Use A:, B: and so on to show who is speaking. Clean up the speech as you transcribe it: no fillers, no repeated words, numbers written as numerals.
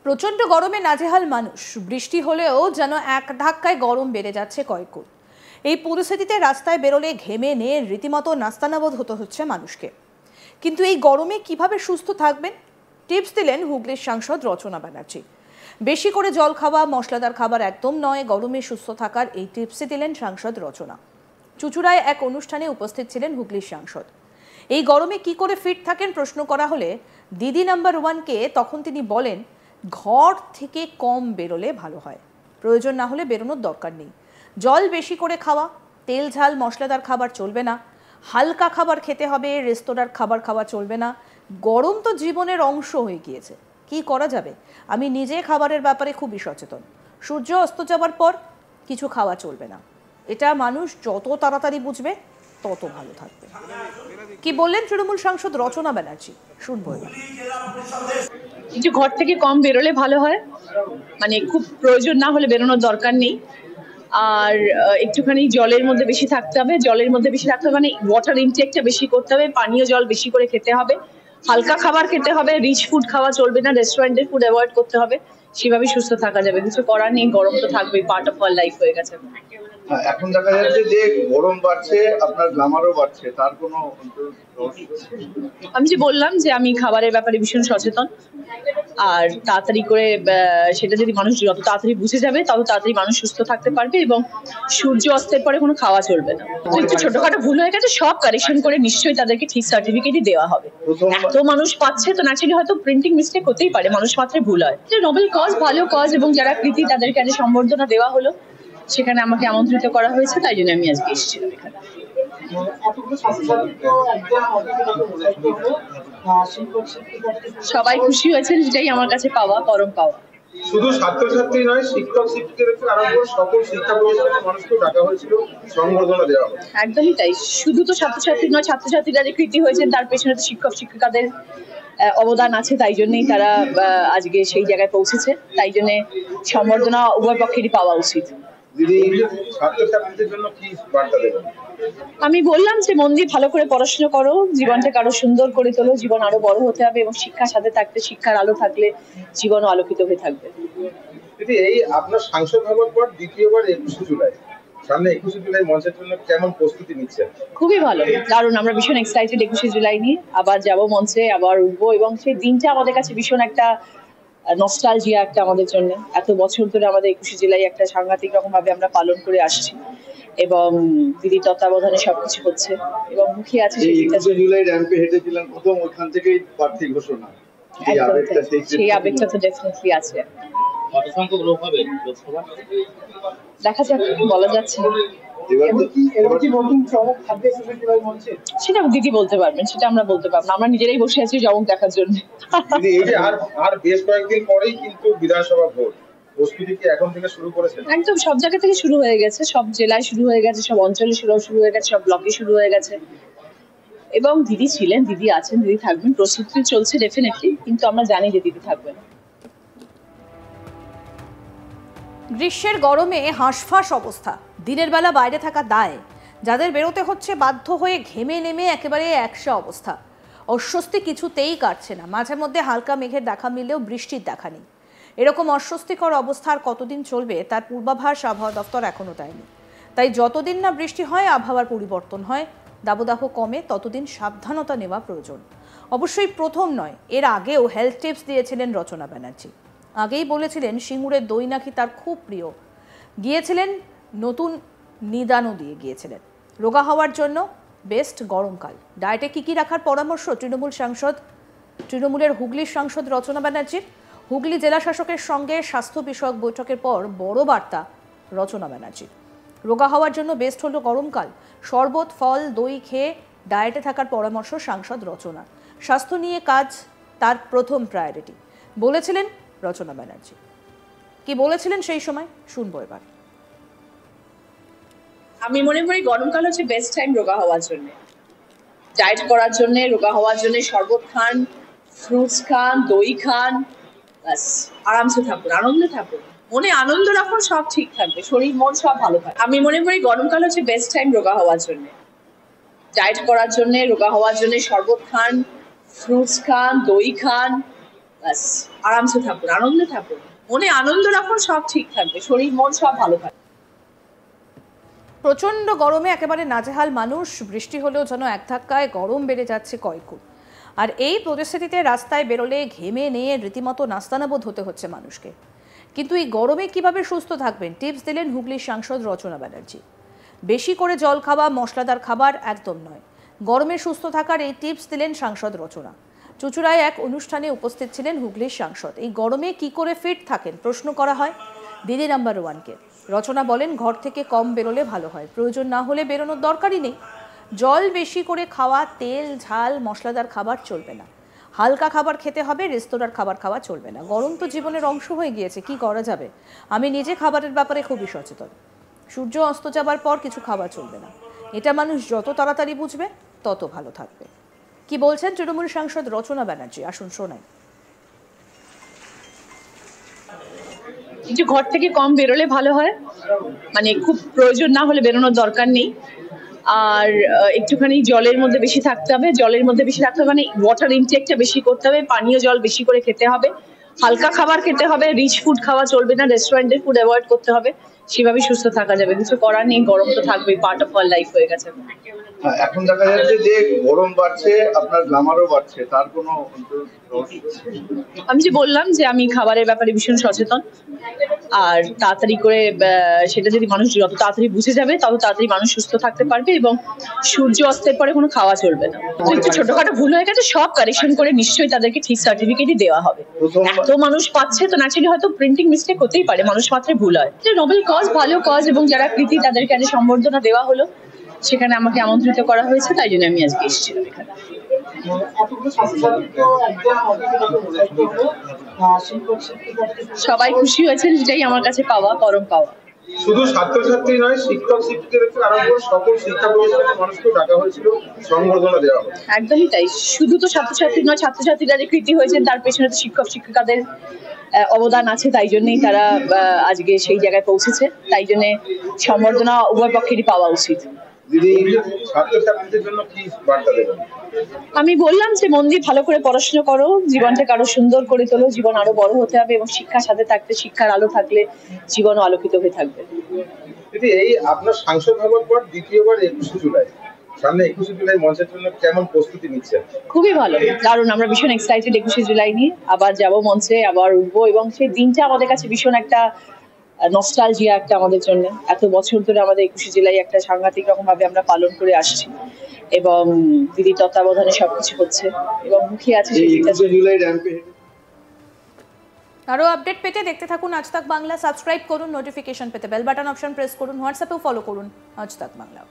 A: প্রচন্ড গরমে নাজেহাল মানুষ। বৃষ্টি হলেও যেন এক ধাক্কায় গরম বেড়ে যাচ্ছে কয়েকগুণ। এই পরিস্থিতিতে রাস্তায় বেরোলে ঘেমে নিয়ে রীতিমতো নাস্তানাবোধ হতে হচ্ছে মানুষকে। কিন্তু এই গরমে কিভাবে সুস্থ থাকবেন, টিপস দিলেন হুগলির সাংসদ রচনা ব্যানার্জি। বেশি করে জল খাওয়া, মশলাদার খাবার একদম নয়, গরমে সুস্থ থাকার এই টিপসই দিলেন সাংসদ রচনা। চুঁচুড়ায় এক অনুষ্ঠানে উপস্থিত ছিলেন হুগলির সাংসদ। এই গরমে কি করে ফিট থাকেন প্রশ্ন করা হলে দিদি নাম্বার 1কে তখন তিনি বলেন, ঘর থেকে কম বেরোলে ভালো হয়, প্রয়োজন না হলে বেরোনোর দরকার নেই। জল বেশি করে খাওয়া, তেল ঝাল মশলাদার খাবার চলবে না, হালকা খাবার খেতে হবে, রেস্তোরাঁর খাবার খাওয়া চলবে না। গরম তো জীবনের অংশ হয়ে গিয়েছে, কি করা যাবে? আমি নিজে খাবারের ব্যাপারে খুবই সচেতন। সূর্য অস্ত যাবার পর কিছু খাওয়া চলবে না। এটা মানুষ যত তাড়াতাড়ি বুঝবে তত ভালো থাকবে। কি বললেন তৃণমূল সাংসদ রচনা ব্যানার্জি, শুনবো।
B: কিছু ঘর থেকে কম বেরোলে ভালো হয়, মানে খুব প্রয়োজন না হলে বেরোনোর দরকার নেই। আর একটুখানি জলের মধ্যে বেশি থাকতে হবে, মানে ওয়াটার ইনটেকটা বেশি করতে হবে, পানীয় জল বেশি করে খেতে হবে, হালকা খাবার খেতে হবে, রিচ ফুড খাওয়া চলবে না, রেস্টুরেন্টের ফুড অ্যাভয়েড করতে হবে। সেভাবেই সুস্থ থাকা যাবে, কিছু করার নেই। গরম তো থাকবেই, পার্ট অফ আওয়ার লাইফ হয়ে গেছে।
C: এখন দেখা যাচ্ছে যে গরম বাড়ছে, আপনার গ্ল্যামারও বাড়ছে, তার কোনো?
B: আমি যে বললাম যে আমি খাবারের ব্যাপারে ভীষণ সচেতন, আর তাড়াতাড়ি করে সেটা যদি মানুষ যত তাড়াতাড়ি বুঝে যাবে তত তাড়াতাড়ি মানুষ সুস্থ থাকতে পারবে। এবং সূর্য অস্তের পরে কোনো খাওয়া চলবে না। একটু ছোটখাটো ভুল হয়ে গেছে, সব কারেকশন করে নিশ্চয়ই তাদেরকে ঠিক সার্টিফিকেটই দেওয়া হবে। এত মানুষ পাচ্ছে তো ন্যাচারালি হয়তো প্রিন্টিং মিস্টেক হতেই পারে, মানুষ মাত্রে ভুল হয়। নোবেল কজ, ভালো কজ, এবং যারা কৃতি তাদেরকে আজ সম্বর্ধনা দেওয়া হলো, সেখানে আমাকে আমন্ত্রিত করা হয়েছে, তাই জন্য আমি আজকে এসেছিলাম এখানে। সবাই খুশি হয়েছেন, যেটাই আমার কাছে পাওয়া, পরম পাওয়া।
C: শুধু ছাত্রছাত্রী নয়, শিক্ষক শিক্ষিকাদের থেকে আরম্ভ করে সকল শিক্ষা প্রতিষ্ঠানের মানুষকে ডাকা হয়েছিল, সম্বর্ধনা দেওয়া হবে।
B: একদমই তাই। শুধু তো ছাত্রছাত্রী নয়, ছাত্রছাত্রীরা যে কৃতি হয়েছেন তার পেছনে তো শিক্ষক শিক্ষিকাদের অবদান আছে, তাই জন্যই তারা আজকে সেই জায়গায় পৌঁছেছে। তাই জন্য সম্বর্ধনা উভয় পক্ষেরই পাওয়া উচিত।
C: ছাত্রছাত্রীদের জন্য কি বার্তা দেবেন?
B: আমি বললাম যে মন দিয়ে ভালো করে পড়াশোনা করো, জীবনটাকে আরো সুন্দর করে তোলো, জীবন আরো বড় হতে হবে, এবং শিক্ষার সাথে থাকতে, শিক্ষার আলো থাকলে জীবনও আলোকিত হয়ে থাকবে।
C: এই আপনার সাংসদ হওয়ার পর দ্বিতীয়বার 21শে জুলাই, সামনে 21শে জুলাই মঞ্চের জন্য কেমন প্রস্তুতি নিচ্ছেন?
B: খুবই ভালো, দারুণ। আমরা ভীষণ এক্সাইটেড 21শে জুলাই নিয়ে। আবার যাব মঞ্চে, আবার উঠবো, এবং সেই দিনটা আমাদের কাছে ভীষণ একটা নস্টালজিয়া একটা আমাদের জন্য। এত বছর ধরে আমাদের 21শে জুলাই একটা সাংঘাতিক রকম ভাবে আমরা পালন করে আসছি, এবং দিদির তত্ত্বাবধানে সবকিছু হচ্ছে, এবং মুখিয়ে আছে।
C: 21শে জুলাই র্যাম্পে হেঁটেছিলেন প্রথম, ওখান থেকেই প্রার্থী ঘোষণা।
B: সেই আবেগটা তো ডেফিনেটলি আছে।
D: কত সংখ্যক লোক হবে লোকসভা
B: দেখা যাক, বলা যাচ্ছে। সেটা দিদি বলতে পারবেন, সেটা আমরা বলতে পারবো না। আমরা নিজেরাই বসে আছি জমক দেখার জন্য।
C: আর বেশ কয়েকদিন পরেই কিন্তু বিধানসভা ভোট, প্রস্তুতি কি এখন থেকে শুরু করেছেন?
B: একদম সব জায়গা থেকে শুরু হয়ে গেছে, সব জেলায় শুরু হয়ে গেছে, সব অঞ্চলে শুরু হয়ে গেছে, সব ব্লকে শুরু হয়ে গেছে। এবং দিদি ছিলেন, দিদি আছেন, দিদি থাকবেন, প্রস্তুতি চলছে ডেফিনেটলি, কিন্তু আমরা জানি যে দিদি থাকবেন।
A: গ্রীষ্মের গরমে হাঁসফাঁস অবস্থা, দিনের বেলা বাইরে থাকা দায়, যাদের বেরোতে হচ্ছে বাধ্য হয়ে ঘেমে নেমে একেবারে একশা অবস্থা। অস্বস্তি কিছুতেই কাটছে না। মাঝে মধ্যে হালকা মেঘের দেখা মিললেও বৃষ্টির দেখা নেই। এরকম অস্বস্তিকর অবস্থা আর কতদিন চলবে তার পূর্বাভাস আবহাওয়া দপ্তর এখনো দেয়নি। তাই যতদিন না বৃষ্টি হয়, আবহাওয়ার পরিবর্তন হয়, দাবদাহ কমে, ততদিন সাবধানতা নেওয়া প্রয়োজন। অবশ্যই প্রথম নয়, এর আগেও হেলথ টিপস দিয়েছিলেন রচনা ব্যানার্জি। আগেই বলেছিলেন সিঙ্গুরের দই নাকি তার খুব প্রিয়, গিয়েছিলেন নতুন নিদানও দিয়ে গিয়েছিলেন। রোগা হওয়ার জন্য বেস্ট গরমকাল। ডায়েটে কী কী রাখার পরামর্শ তৃণমূলের হুগলির সাংসদ রচনা ব্যানার্জির। হুগলি জেলা শাসকের সঙ্গে স্বাস্থ্য বিষয়ক বৈঠকের পর বড় বার্তা রচনা ব্যানার্জির। রোগা হওয়ার জন্য বেস্ট হলো গরমকাল। শরবত, ফল, দই খেয়ে ডায়েটে থাকার পরামর্শ সাংসদ রচনা। স্বাস্থ্য নিয়ে কাজ তার প্রথম প্রায়োরিটি বলেছিলেন রচনা ব্যানার্জি। কি বলেছিলেন সেই সময় শুনবো এবার।
B: আমি মনে করি গরমকাল হচ্ছে বেস্ট টাইম রোগা হওয়ার জন্য, ডায়েট করার জন্য, রোগা হওয়ার জন্য। শরবত খান, ফ্রুটস খান, দই খান, বাস আরামসে থাকুন, আনন্দে থাকুন, মনে আনন্দ রাখুন, সব ঠিক থাকবে, শরীর মন সব ভালো থাকবে। আমি মনে করি গরমকাল হচ্ছে বেস্ট টাইম রোগা হওয়ার জন্য, ডায়েট করার জন্য, রোগা হওয়ার জন্য। শরবত খান, ফ্রুটস খান, দই খান, ব্যাস আরামসে থাকুন, আনন্দে থাকুন, মনে আনন্দ রাখুন, সব ঠিক থাকবে, শরীর মন সব ভালো থাকবে।
A: প্রচণ্ড গরমে একেবারে নাজেহাল মানুষ, বৃষ্টি হলেও যেন এক ধাক্কায় গরম বেড়ে যাচ্ছে কয়েকগুণ। আর এই পরিস্থিতিতে রাস্তায় বেরোলে ঘেমে নিয়ে রীতিমতো নাস্তানাবোধ হতে হচ্ছে মানুষকে। কিন্তু এই গরমে কিভাবে সুস্থ থাকবেন টিপস দিলেন হুগলির সাংসদ রচনা ব্যানার্জি। বেশি করে জল খাওয়া, মশলাদার খাবার একদম নয়। গরমে সুস্থ থাকার এই টিপস দিলেন সাংসদ রচনা। চুঁচুড়ায় এক অনুষ্ঠানে উপস্থিত ছিলেন হুগলির সাংসদ। এই গরমে কি করে ফিট থাকেন প্রশ্ন করা হয় দিদি নাম্বার 1কে। রচনা বলেন, ঘর থেকে কম বেরোলে ভালো হয়, প্রয়োজন না হলে বেরোনোর দরকারই নেই। জল বেশি করে খাওয়া, তেল ঝাল মশলাদার খাবার চলবে না। হালকা খাবার খেতে হবে, রেস্তোরাঁর খাবার খাওয়া চলবে না। গরম তো জীবনের অংশ হয়ে গিয়েছে, কি করা যাবে। আমি নিজে খাবারের ব্যাপারে খুবই সচেতন। সূর্য অস্ত যাবার পর কিছু খাওয়া চলবে না। এটা মানুষ যত তাড়াতাড়ি বুঝবে তত ভালো থাকবে। কি বলছেন তৃণমূল সাংসদ রচনা ব্যানার্জি, আসুন শোনাই।
B: কিন্তু ঘর থেকে কম বেরোলে ভালো হয়, মানে খুব প্রয়োজন না হলে বেরোনোর দরকার নেই। আর একটুখানি জলের মধ্যে বেশি থাকতে হবে, জলের মধ্যে বেশি থাকতে হবে মানে ওয়াটার ইনটেকটা বেশি করতে হবে, পানীয় জল বেশি করে খেতে হবে, হালকা খাবার খেতে হবে, রিচ ফুড খাওয়া চলবে না, রেস্টুরেন্টের ফুড অ্যাভয়েড করতে হবে। সেভাবেই সুস্থ থাকা যাবে, কিছু করার নেই, গরম তো থাকবেই, পার্ট অফ আওয়ার লাইফ হয়ে গেছে।
C: এখন দেখা যাচ্ছে যে গরম বাড়ছে, আপনার গ্লামারও বাড়ছে, তার কোনো
B: আমি যে বললাম যে আমি খাবারের ব্যাপারে ভীষণ সচেতন। আর তাড়াতাড়ি করে সেটা যদি মানুষ যত তাড়াতাড়ি বুঝে যাবে তত তাড়াতাড়ি মানুষ সুস্থ থাকতে পারবে এবং সূর্য অস্তের পরে কোনো খাওয়া চলবে না। একটু ছোটখাটো ভুল হয়ে গেছে, সব কারেকশন করে নিশ্চয়ই তাদেরকে ঠিক সার্টিফিকেটই দেওয়া হবে। এত মানুষ পাচ্ছে তো ন্যাচারালি হয়তো প্রিন্টিং মিস্টেক হতেই পারে, মানুষ মাত্রে ভুল হয়। নোবেল কজ, ভালো কজ, এবং যারা কৃতি তাদেরকে আজ সম্বর্ধনা দেওয়া হলো, সেখানে আমাকে আমন্ত্রিত করা হয়েছে, তাই জন্য আমি আজকে এসেছিলাম এখানে। সবাই খুশি হয়েছেন, যেটাই আমার কাছে পাওয়া, পরম পাওয়া।
C: শুধু ছাত্রছাত্রী নয়, শিক্ষক শিক্ষিকাদের থেকে আরম্ভ করে সকল শিক্ষা প্রতিষ্ঠানের মানুষকে ডাকা হয়েছিল, সংবর্ধনা দেওয়া হবে।
B: একদমই তাই, শুধু তো ছাত্রছাত্রী নয়, ছাত্রছাত্রীরা যে কৃতি হয়েছেন তার পেছনে তো শিক্ষক শিক্ষিকাদের অবদান আছে, তাই জন্যই তারা আজকে সেই জায়গায় পৌঁছেছে, তাই জন্য সম্বর্ধনা উভয় পক্ষেরই পাওয়া উচিত।
C: দিদি, ছাত্রছাত্রীদের জন্য কি বার্তা দেবেন?
B: আমি বললাম যে মন দিয়ে ভালো করে পড়াশোনা করো, জীবনটাকে আরো সুন্দর করে তোলো, জীবন আরো বড় হতে হবে এবং শিক্ষার সাথে থাকতে, শিক্ষার আলো থাকলে জীবনও আলোকিত হয়ে থাকবে।
C: দিদি, এই আপনার সাংসদ হওয়ার পর দ্বিতীয়বার 21শে জুলাই, সামনে 21শে জুলাই মঞ্চের জন্য কেমন প্রস্তুতি নিচ্ছেন?
B: খুবই ভালো, দারুণ, আমরা ভীষণ এক্সাইটেড 21শে জুলাই নিয়ে। আবার যাব মঞ্চে, আবার উঠবো, এবং সেই দিনটা আমাদের কাছে ভীষণ একটা নস্টালজিয়া একটা আমাদের জন্য। এত বছর ধরে আমাদের 21শে জুলাই একটা সাংঘাতিক রকম ভাবে আমরা পালন করে আসছি এবং দিদির তত্ত্বাবধানে সবকিছু হচ্ছে এবং মুখিয়ে আছে সেই দিনটা।
A: আরও আপডেট পেতে দেখতে থাকুন আজ তাক বাংলা। সাবস্ক্রাইব করুন, নোটিফিকেশন পেতে বেল বাটন অপশন প্রেস করুন, হোয়াটসঅ্যাপেও ফলো করুন আজ তাক বাংলা।